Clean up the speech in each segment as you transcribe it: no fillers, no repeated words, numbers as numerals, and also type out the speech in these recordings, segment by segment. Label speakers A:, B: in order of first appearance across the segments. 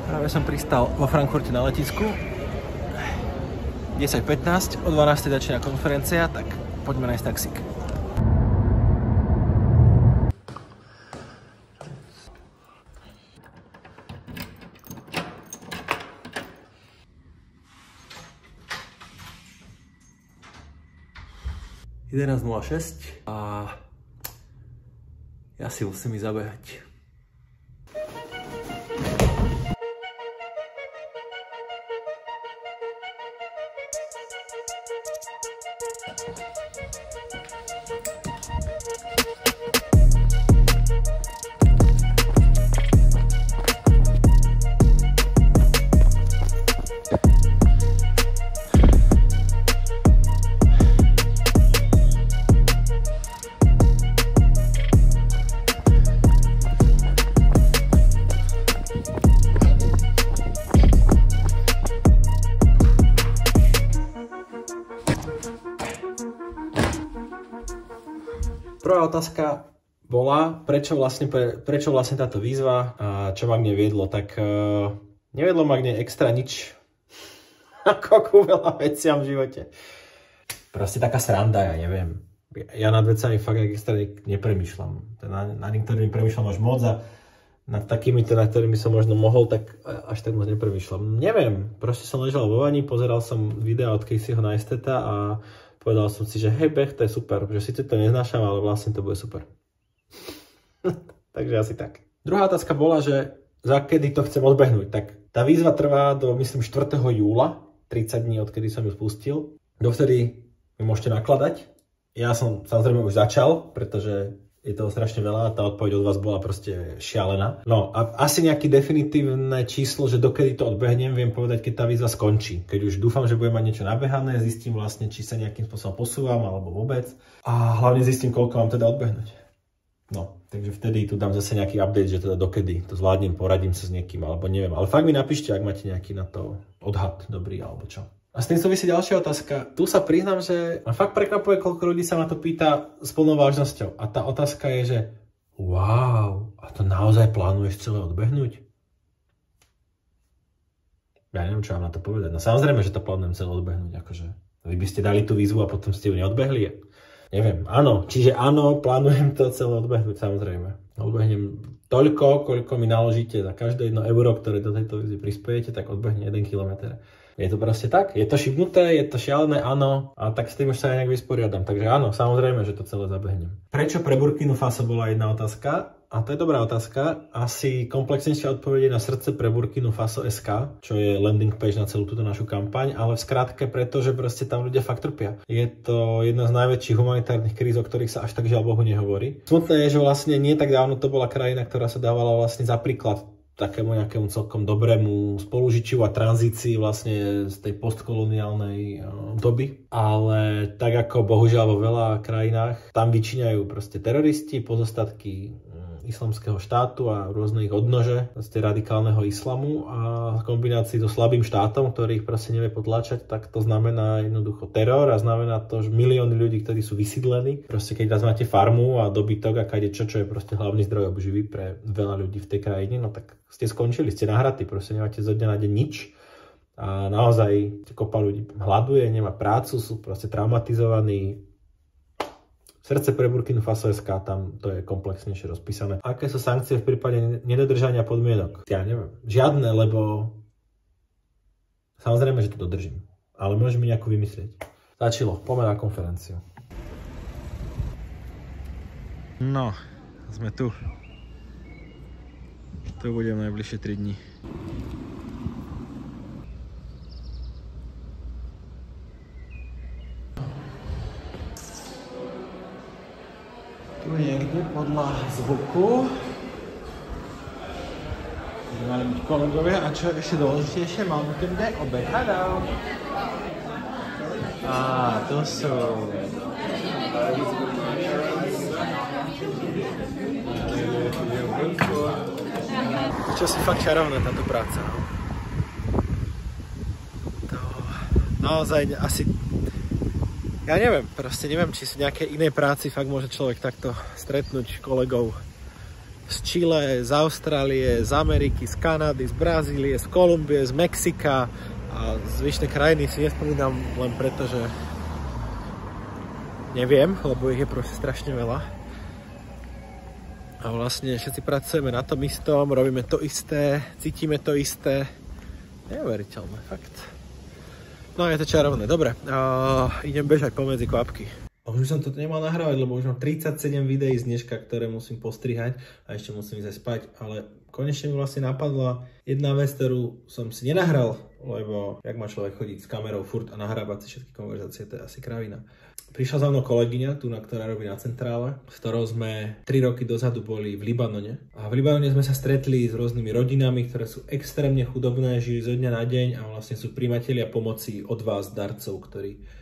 A: Práve som pristal vo Frankfurte na letisku. 10:15, o 12:00 začína konferencia, tak poďme nájsť taxík. (11:06) a ja si musím ísť zabehať. Prvá otázka bola, prečo vlastne táto výzva a čo ma k nej viedlo. Tak neviedlo ma k nej extra nič, ako ku veľa veciam v živote. Proste taká sranda, ja neviem. Ja nad vecami fakt extra nepremýšľam. Nad niektorými premýšľam až moc a nad takými, nad ktorými som možno mohol, tak až tak moc nepremýšľam. Neviem, proste som ležal vo vani, pozeral som videa od Caseyho Neistata a povedal som si, že hej, beh, to je super, že síce to neznášam, ale vlastne to bude super. Takže asi tak. Druhá otázka bola, že za kedy to chcem odbehnúť. Tak tá výzva trvá do, myslím, 4. júla, 30 dní, odkedy som ju spustil. Dovtedy mi môžete nakladať. Ja som samozrejme už začal, pretože je toho strašne veľa a tá odpoveď od vás bola proste šialená. No a asi nejaké definitívne číslo, že dokedy to odbehnem, viem povedať, keď tá výzva skončí. Keď už dúfam, že budem mať niečo nabehané, zistím vlastne, či sa nejakým spôsobom posúvam alebo vôbec. A hlavne zistím, koľko mám teda odbehnúť. No, takže vtedy tu dám zase nejaký update, že teda dokedy to zvládnem, poradím sa s niekým alebo neviem. Ale fakt mi napíšte, ak máte nejaký na to odhad dobrý alebo čo. A s tým súvisí ďalšia otázka. Tu sa priznám, že ma fakt prekvapuje, koľko ľudí sa ma to pýta s plnou vážnosťou. A tá otázka je, že wow, a to naozaj plánuješ celé odbehnúť? Ja neviem, čo mám na to povedať. No samozrejme, že to plánujem celé odbehnúť. Akože vy by ste dali tú výzvu a potom ste ju neodbehli. Neviem, áno. Čiže áno, plánujem to celé odbehnúť, samozrejme. Odbehnem toľko, koľko mi naložíte za každé 1 euro, ktoré do tejto výzvy prispiejete, tak odbehnem 1 kilometr. Je to proste tak? Je to šibnuté? Je to šialené? Áno. A tak s tým už sa aj nejak vysporiadam. Takže áno, samozrejme, že to celé zabehnem. Prečo pre Burkina Faso bola jedna otázka? A to je dobrá otázka. Asi komplexnejšia odpoveď na srdce pre Burkina Faso SK, čo je landing page na celú túto našu kampaň, ale v skratke preto, že proste tam ľudia fakt trpia. Je to jedna z najväčších humanitárnych kríz, o ktorých sa až tak žiaľ Bohu nehovorí. Smutné je, že vlastne nie tak dávno to bola krajina, ktorá sa dávala vlastne za príklad takému nejakému celkom dobrému spolužičiu a tranzícii vlastne z tej postkoloniálnej doby. Ale tak ako bohužiaľ vo veľa krajinách, tam vyčíňajú proste teroristi, pozostatky islamského štátu a rôzne ich odnože z tej radikálneho islamu a v kombinácii so slabým štátom, ktorý ich proste nevie potláčať, tak to znamená jednoducho teror a znamená to, že milióny ľudí, ktorí sú vysídlení. Proste keď raz máte farmu a dobytok a kadečo, čo je proste hlavný zdroj obživy pre veľa ľudí v tej krajine, no tak ste skončili, ste nahratí, proste nemáte zo dňa na deň nič. A naozaj kopa ľudí hľaduje, nemá prácu, sú proste traumatizovaní. Srdce pre Burkina Faso SK, tam to je komplexnejšie rozpísané. Aké sú sankcie v prípade nedodržania podmienok? Ja neviem. Žiadne, lebo samozrejme, že to dodržím. Ale môžem mi nejakú vymyslieť. Začalo, poďme na konferenciu. No, sme tu. Tu budem najbližšie 3 dní. Tu niekde podľa zvuku mali byť kolegovia a čo ešte dôležitejšie, mal by ten deň obed. Hello! Á, tu sú. Čo si fakt čarovná táto práca. To naozaj asi. Ja neviem, proste neviem, či v nejakej inej práci fakt môže človek takto stretnúť kolegov
B: z Chile, z Austrálie, z Ameriky, z Kanady, z Brazílie, z Kolumbie, z Mexika a zvyšné krajiny si nespomínam len preto, že neviem, lebo ich je proste strašne veľa. A vlastne všetci pracujeme na tom istom, robíme to isté, cítime to isté. Neuveriteľné, fakt. No je to čarovné, dobre, idem bežať pomedzi kvapky. Už som to nemal nahrávať, lebo už mám 37 videí z dneška, ktoré musím postrihať a ešte musím ísť spať, ale konečne mi vlastne napadla jedna vec, ktorú som si nenahral, lebo jak má človek chodiť s kamerou furt a nahrávať si všetky konverzácie, to je asi kravina. Prišla za mnou kolegyňa, ktorá robí na centrále, s ktorou sme 3 roky dozadu boli v Libanone. A v Libanone sme sa stretli s rôznymi rodinami, ktoré sú extrémne chudobné, žili zo dňa na deň a vlastne sú primatelia pomoci od vás, darcov, ktorí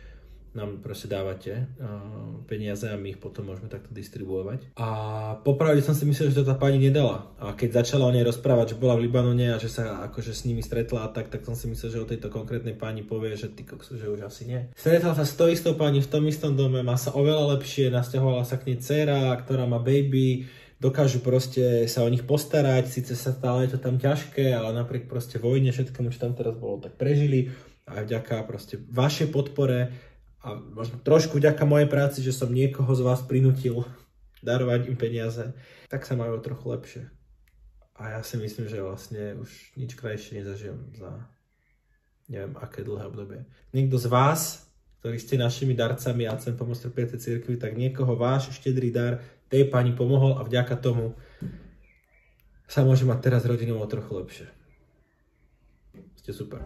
B: nám proste dávate peniaze a my ich potom môžeme takto distribuovať. A popravde som si myslel, že to tá pani nedala. A keď začala o nej rozprávať, že bola v Libanone a že sa akože s nimi stretla a tak som si myslel, že o tejto konkrétnej pani povie, že ty kokso, že už asi nie. Stretla sa s tou istou pani v tom istom dome, má sa oveľa lepšie, nasťahovala sa k nej dcéra, ktorá má baby, dokážu proste sa o nich postarať, síce sa stále je to tam ťažké, ale napriek proste vojne, všetkému, čo tam teraz bolo, tak prežili a vďaka proste vašej podpore a možno trošku vďaka mojej práci, že som niekoho z vás prinútil darovať im peniaze, tak sa majú trochu lepšie. A ja si myslím, že vlastne už nič krajšie nezažijem za neviem aké dlhé obdobie. Niekto z vás, ktorí ste našimi darcami a chcem pomôcť trpiacej cirkvi, tak niekoho váš štedrý dar tej pani pomohol a vďaka tomu sa môže mať teraz rodinou o trochu lepšie. Ste super.